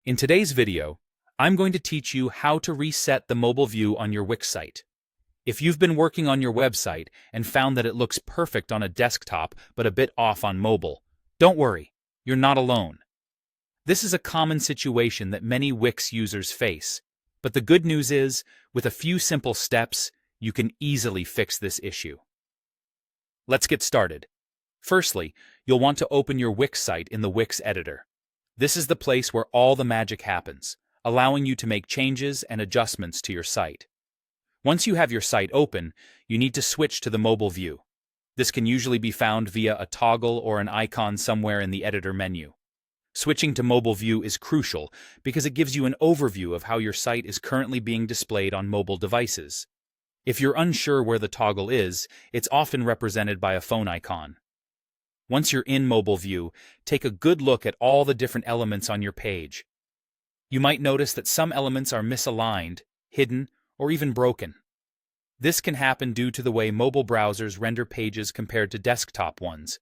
In today's video, I'm going to teach you how to reset the mobile view on your Wix site. If you've been working on your website and found that it looks perfect on a desktop but a bit off on mobile, don't worry, you're not alone. This is a common situation that many Wix users face, but the good news is, with a few simple steps, you can easily fix this issue. Let's get started. Firstly, you'll want to open your Wix site in the Wix editor. This is the place where all the magic happens, allowing you to make changes and adjustments to your site. Once you have your site open, you need to switch to the mobile view. This can usually be found via a toggle or an icon somewhere in the editor menu. Switching to mobile view is crucial because it gives you an overview of how your site is currently being displayed on mobile devices. If you're unsure where the toggle is, it's often represented by a phone icon. Once you're in mobile view, take a good look at all the different elements on your page. You might notice that some elements are misaligned, hidden, or even broken. This can happen due to the way mobile browsers render pages compared to desktop ones.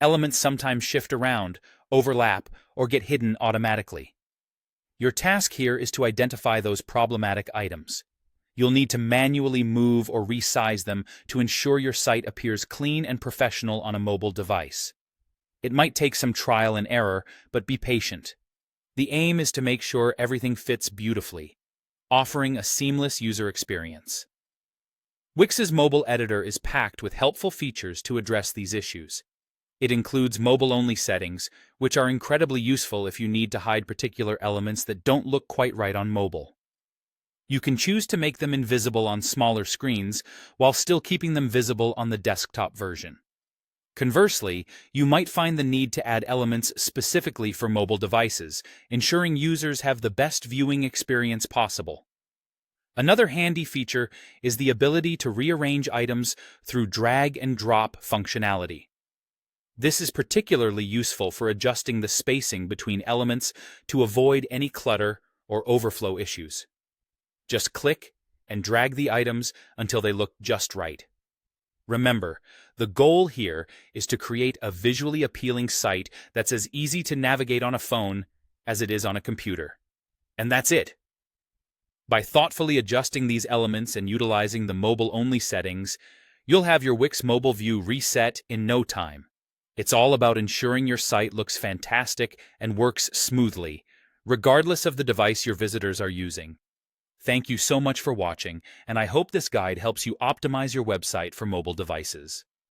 Elements sometimes shift around, overlap, or get hidden automatically. Your task here is to identify those problematic items. You'll need to manually move or resize them to ensure your site appears clean and professional on a mobile device. It might take some trial and error, but be patient. The aim is to make sure everything fits beautifully, offering a seamless user experience. Wix's mobile editor is packed with helpful features to address these issues. It includes mobile-only settings, which are incredibly useful if you need to hide particular elements that don't look quite right on mobile. You can choose to make them invisible on smaller screens while still keeping them visible on the desktop version. Conversely, you might find the need to add elements specifically for mobile devices, ensuring users have the best viewing experience possible. Another handy feature is the ability to rearrange items through drag and drop functionality. This is particularly useful for adjusting the spacing between elements to avoid any clutter or overflow issues. Just click and drag the items until they look just right. Remember, the goal here is to create a visually appealing site that's as easy to navigate on a phone as it is on a computer. And that's it. By thoughtfully adjusting these elements and utilizing the mobile-only settings, you'll have your Wix mobile view reset in no time. It's all about ensuring your site looks fantastic and works smoothly, regardless of the device your visitors are using. Thank you so much for watching, and I hope this guide helps you optimize your website for mobile devices.